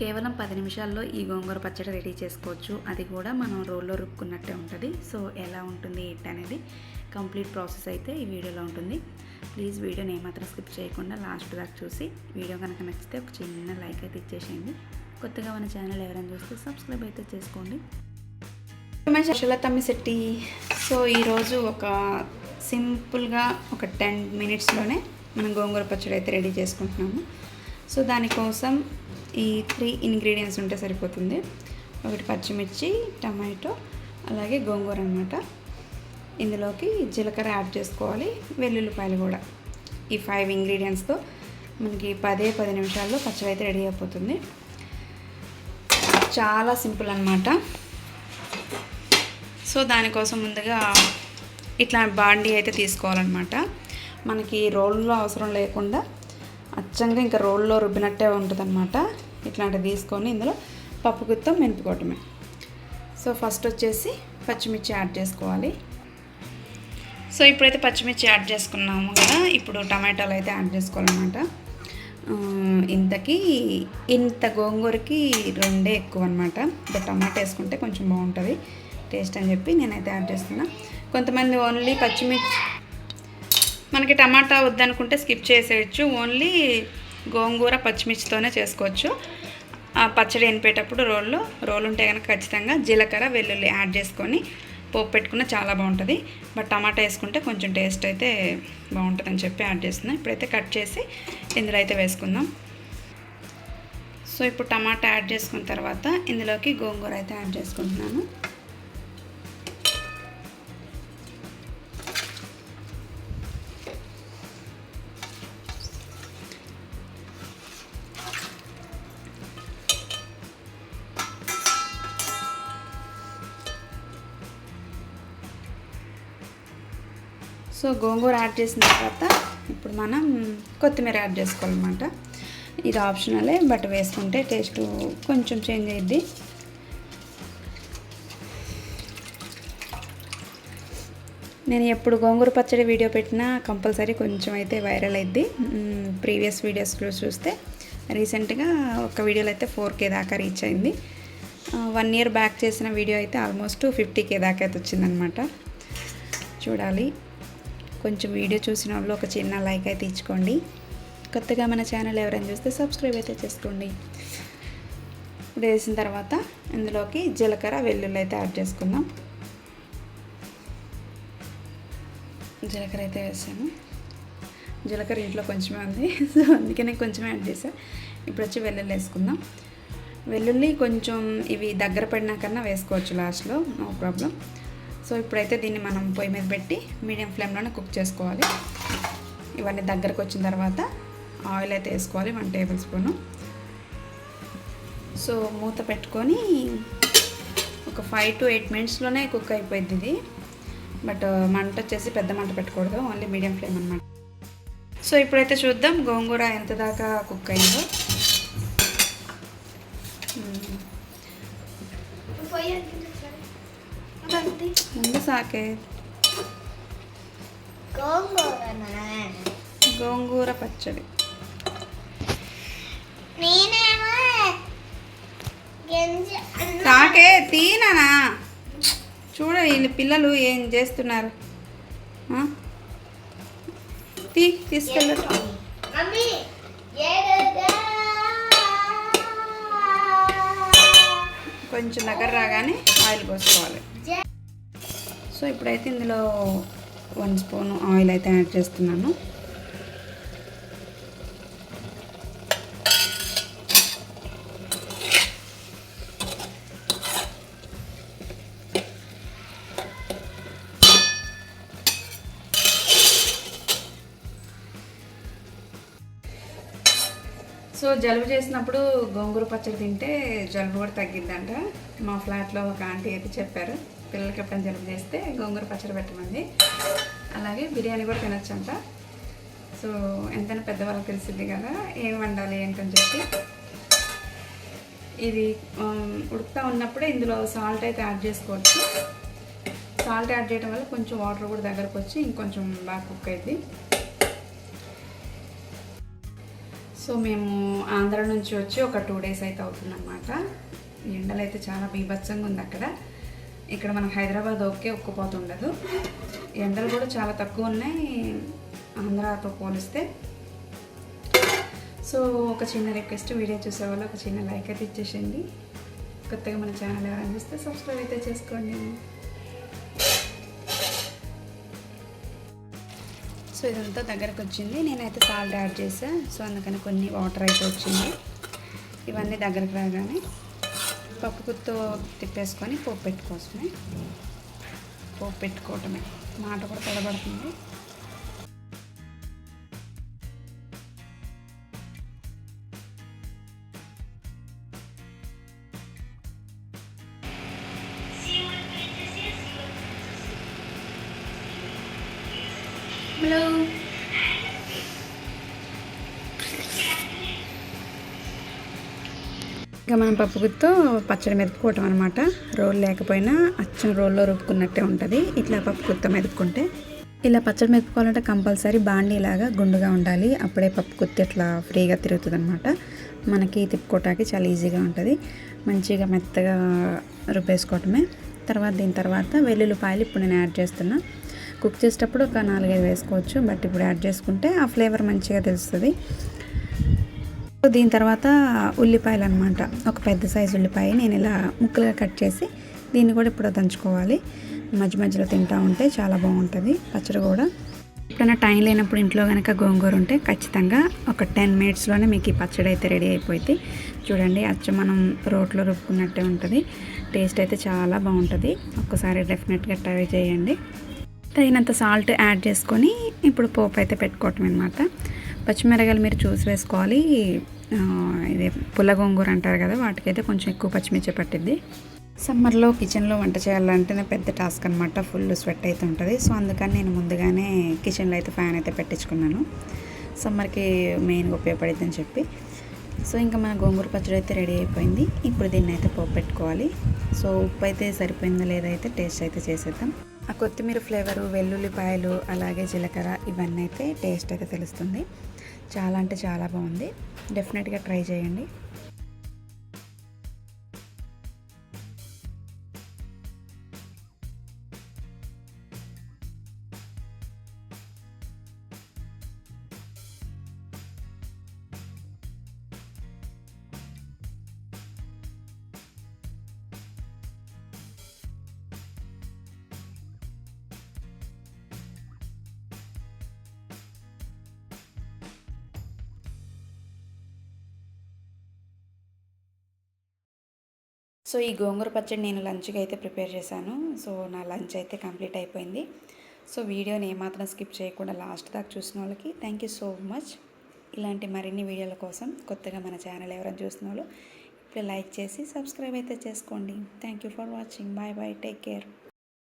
కేవలం 10 నిమిషాల్లో ఈ గోంగూర పచ్చడి రెడీ చేసుకోవచ్చు. అది కూడా మనం రోల్లో రుక్కున్నట్టే ఉంటుంది. సో ఎలా ఉంటుంది ఏంటనేది కంప్లీట్ ప్రాసెస్ అయితే ఈ వీడియోలో ఉంటుంది. ప్లీజ్ వీడియోని ఏమాత్రం స్కిప్ చేయకుండా లాస్ట్ దాకా చూసి వీడియో కనుక నచ్చితే ఒక చిన్న లైక్ అయితే ఇచ్చేసేయండి. కొత్తగా మన ఛానల్ ఎవరైనా చూస్తే సబ్స్క్రైబ్ అయితే చేసుకోండి. తమ్మిశెట్టి. సో ఈరోజు ఒక సింపుల్గా ఒక 10 మినిట్స్లోనే మనం గోంగూర పచ్చడి అయితే రెడీ చేసుకుంటున్నాము. సో దానికోసం ఈ 3 ఇంగ్రీడియంట్స్ ఉంటే సరిపోతుంది. ఒకటి పచ్చిమిర్చి, టమాటో, అలాగే గోంగూర అన్నమాట. ఇందులోకి జీలకర్ర యాడ్ చేసుకోవాలి, వెల్లుల్లిపాయలు కూడా. ఈ 5 ఇంగ్రీడియంట్స్తో మనకి 10 నిమిషాల్లో పచ్చడి అయితే రెడీ అయిపోతుంది. చాలా సింపుల్ అన్నమాట. సో దానికోసం ముందుగా ఇట్లా బాండీ అయితే తీసుకోవాలన్నమాట. మనకి రోల్లో అవసరం లేకుండా అచ్చంగా ఇంకా రోల్లో రుబ్బినట్టే ఉంటుంది అన్నమాట. ఇట్లాంటివి తీసుకొని ఇందులో పప్పు గుత్తం మెనుపుకోవటమే. సో ఫస్ట్ వచ్చేసి పచ్చిమిర్చి యాడ్ చేసుకోవాలి. సో ఇప్పుడైతే పచ్చిమిర్చి యాడ్ చేసుకున్నాము కదా, ఇప్పుడు టమాటాలు అయితే యాడ్ చేసుకోవాలన్నమాట. ఇంత గోంగూరకి 2 ఎక్కువ అనమాట. ఇప్పుడు టమాటా వేసుకుంటే కొంచెం బాగుంటుంది టేస్ట్ అని చెప్పి నేనైతే యాడ్ చేస్తున్నా. కొంతమంది ఓన్లీ పచ్చిమిర్చి, మనకి టమాటా వద్దనుకుంటే స్కిప్ చేసేయచ్చు. ఓన్లీ గోంగూర పచ్చిమిర్చితోనే చేసుకోవచ్చు. ఆ పచ్చడి ఎనిపేటప్పుడు రోలు ఉంటే కనుక ఖచ్చితంగా జీలకర్ర వెల్లుల్లి యాడ్ చేసుకొని పోపు పెట్టుకున్న చాలా బాగుంటుంది. బట్ టమాటా వేసుకుంటే కొంచెం టేస్ట్ అయితే బాగుంటుందని చెప్పి యాడ్ చేస్తున్నాం. ఇప్పుడైతే కట్ చేసి ఇందులో అయితే వేసుకుందాం. సో ఇప్పుడు టమాటా యాడ్ చేసుకున్న తర్వాత ఇందులోకి గోంగూర అయితే యాడ్ చేసుకుంటున్నాను. సో గోంగూర యాడ్ చేసిన తర్వాత ఇప్పుడు మనం కొత్తిమీర యాడ్ చేసుకోవాలన్నమాట. ఇది ఆప్షనలే, బట్ వేసుకుంటే టేస్ట్ కొంచెం చేంజ్ అయ్యిద్ది. నేను ఎప్పుడు గోంగూర పచ్చడి వీడియో పెట్టినా కంపల్సరీ కొంచెం అయితే వైరల్ అయ్యిద్ది. ప్రీవియస్ వీడియోస్లో చూస్తే రీసెంట్గా ఒక వీడియోలో అయితే 4K దాకా రీచ్ అయింది. 1 ఇయర్ బ్యాక్ చేసిన వీడియో అయితే ఆల్మోస్ట్ 50K దాకా అయితే వచ్చిందనమాట. చూడాలి. కొంచెం వీడియో చూసిన వాళ్ళు ఒక చిన్న లైక్ అయితే ఇచ్చుకోండి. కొత్తగా మన ఛానల్ ఎవరైనా చూస్తే సబ్స్క్రైబ్ అయితే చేసుకోండి. వేసిన తర్వాత ఇందులోకి జీలకర్ర వెల్లుల్లి అయితే యాడ్ చేసుకుందాం. జీలకర్ర అయితే వేసాను. జీలకర్ర ఇంట్లో కొంచెమే ఉంది, సో అందుకే నేను కొంచెమే యాడ్ చేశాను. ఇప్పుడు వచ్చి వెల్లుల్లి వేసుకుందాం. వెల్లుల్లి కొంచెం ఇవి దగ్గర పడినాకన్నా వేసుకోవచ్చు లాస్ట్లో, నో ప్రాబ్లం. సో ఇప్పుడైతే దీన్ని మనం పొయ్యి మీద పెట్టి మీడియం ఫ్లేమ్లోనే కుక్ చేసుకోవాలి. ఇవన్నీ దగ్గరకు వచ్చిన తర్వాత ఆయిల్ అయితే వేసుకోవాలి, 1 టేబుల్ స్పూను. సో మూత పెట్టుకొని ఒక 5 to 8 మినిట్స్లోనే కుక్ అయిపోయింది ఇది. బట్ మంట వచ్చేసి పెద్ద మంట పెట్టకూడదు, ఓన్లీ మీడియం ఫ్లేమ్ అన్నమాట. సో ఇప్పుడైతే చూద్దాం గోంగూర ఎంత దాకా కుక్ అయిందో. ముందు సాకే గోంగూర పచ్చడి. సాకే తీనా చూడ, వీళ్ళు పిల్లలు ఏం చేస్తున్నారు. తీసుకెళ్ళ కొంచెం దగ్గర రాగానే ఆయిల్ పోసుకోవాలి. సో ఇప్పుడైతే ఇందులో 1 స్పూన్ ఆయిల్ అయితే యాడ్ చేస్తున్నాను. సో జలుబు చేసినప్పుడు గోంగూర పచ్చడి తింటే జలుబు కూడా తగ్గిద్దంట. మా ఫ్లాట్లో ఒక ఆంటీ అయితే చెప్పారు, పిల్లలకి ఎప్పుడైనా జలుబు చేస్తే గోంగూర పచ్చడి పెట్టమంది. అలాగే బిర్యానీ కూడా తినొచ్చంట. సో ఎంతైనా పెద్దవాళ్ళకి తెలిసింది కదా ఏం వండాలి ఏంటని చెప్పి. ఇది ఉడుకుతూ ఉన్నప్పుడే ఇందులో సాల్ట్ అయితే యాడ్ చేసుకోవచ్చు. సాల్ట్ యాడ్ చేయడం వల్ల కొంచెం వాటర్ కూడా దగ్గరకు వచ్చి ఇంకొంచెం బాగా కుక్ అయింది. సో మేము ఆంధ్ర నుంచి వచ్చి ఒక 2 days అయితే అవుతుందన్నమాట. ఎండలు అయితే చాలా బీభత్సంగా ఉంది అక్కడ. ఇక్కడ మనకు హైదరాబాద్ ఉక్కుపోతుండదు. ఎండలు కూడా చాలా తక్కువ ఉన్నాయి ఆంధ్రాతో పోలిస్తే. సో ఒక చిన్న రిక్వెస్ట్, వీడియో చూసేవాళ్ళు ఒక చిన్న లైక్ అయితే ఇచ్చేసేయండి. కొత్తగా మన ఛానల్ ఎవరైనా చూస్తే సబ్స్క్రైబ్ అయితే చేసుకోండి. సో ఇదంతా దగ్గరకు వచ్చింది. నేనైతే సాల్ట్ యాడ్ చేసాను. సో అందుకని కొన్ని వాటర్ అయితే వచ్చింది. ఇవన్నీ దగ్గరకు రాగానే పప్పు గుత్తో తిప్పేసుకొని పోపు పెట్టుకోవటమే. మాట కూడా తడబడుతుంది. హలో, ఇంకా మనం పప్పు గుత్తో పచ్చడి మెదుపుకోవటం అనమాట. రోల్ లేకపోయినా అచ్చం రోల్లో రుబ్బుకున్నట్టే ఉంటుంది ఇట్లా పప్పు గుత్తో మెదుపుకుంటే. ఇలా పచ్చడి మెదుపుకోవాలంటే కంపల్సరీ బాండీలాగా గుండుగా ఉండాలి. అప్పుడే పప్పు గుత్తి ఇట్లా ఫ్రీగా తిరుగుతుంది అనమాట. మనకి తిప్పుకోవటానికి చాలా ఈజీగా ఉంటుంది. మంచిగా మెత్తగా రుబ్బేసుకోవటమే. దీని తర్వాత వెల్లుల్లిపాయలు ఇప్పుడు నేను యాడ్ చేస్తున్నా. కుక్ చేసేటప్పుడు ఒక 4-5 వేసుకోవచ్చు, బట్ ఇప్పుడు యాడ్ చేసుకుంటే ఆ ఫ్లేవర్ మంచిగా తెలుస్తుంది. దీని తర్వాత ఉల్లిపాయలు అనమాట. ఒక పెద్ద సైజు ఉల్లిపాయ నేను ఇలా ముక్కలుగా కట్ చేసి దీన్ని కూడా ఇప్పుడు దంచుకోవాలి. మధ్యలో తింటూ ఉంటే చాలా బాగుంటుంది పచ్చడి కూడా. ఎప్పుడైనా టైం లేనప్పుడు ఇంట్లో కనుక గోంగూర ఉంటే ఖచ్చితంగా ఒక 10 minutesలోనే మీకు ఈ పచ్చడి అయితే రెడీ అయిపోయింది. చూడండి, అచ్చం మనం రోట్లో రుబ్బుకున్నట్టే ఉంటుంది. టేస్ట్ అయితే చాలా బాగుంటుంది. ఒక్కసారి డెఫినెట్గా ట్రై చేయండి. తగినంత సాల్ట్ యాడ్ చేసుకొని ఇప్పుడు పోపు అయితే పెట్టుకోవటం అనమాట. పచ్చిమిరకాయలు మీరు చూసి వేసుకోవాలి. ఇదే పుల్ల గోంగూర అంటారు కదా, వాటికైతే కొంచెం ఎక్కువ పచ్చిమిర్చి పట్టిద్ది. సమ్మర్లో కిచెన్లో వంట చేయాలంటేనే పెద్ద టాస్క్ అనమాట. ఫుల్ స్వెట్ అయితే ఉంటుంది. సో అందుకని నేను ముందుగానే కిచెన్లో అయితే ఫ్యాన్ అయితే పెట్టించుకున్నాను. సమ్మర్కి మెయిన్గా ఉపయోగపడిద్ది అని చెప్పి. సో ఇంకా మన గోంగూర పచ్చడి అయితే రెడీ అయిపోయింది. ఇప్పుడు దీన్ని అయితే పోపు పెట్టుకోవాలి. సో ఉప్పు అయితే సరిపోయిందో లేదో అయితే టేస్ట్ అయితే చేసేద్దాం. ఆ కొత్తిమీర ఫ్లేవరు, వెల్లుల్లిపాయలు, అలాగే జీలకర్ర, ఇవన్నీ అయితే టేస్ట్ అయితే తెలుస్తుంది. చాలా అంటే చాలా బాగుంది. డెఫినెట్గా ట్రై చేయండి. సో ఈ గోంగూర పచ్చడి నేను లంచ్కి అయితే ప్రిపేర్ చేశాను. సో నా లంచ్ అయితే కంప్లీట్ అయిపోయింది. సో వీడియోని ఏమాత్రం స్కిప్ చేయకుండా లాస్ట్ దాకా చూసిన వాళ్ళకి థ్యాంక్ యూ సో మచ్. ఇలాంటి మరిన్ని వీడియోల కోసం కొత్తగా మన ఛానల్ ఎవరైనా చూసిన వాళ్ళు ఇప్పుడు లైక్ చేసి సబ్స్క్రైబ్ అయితే చేసుకోండి. Thank you for watching. Bye bye, take care.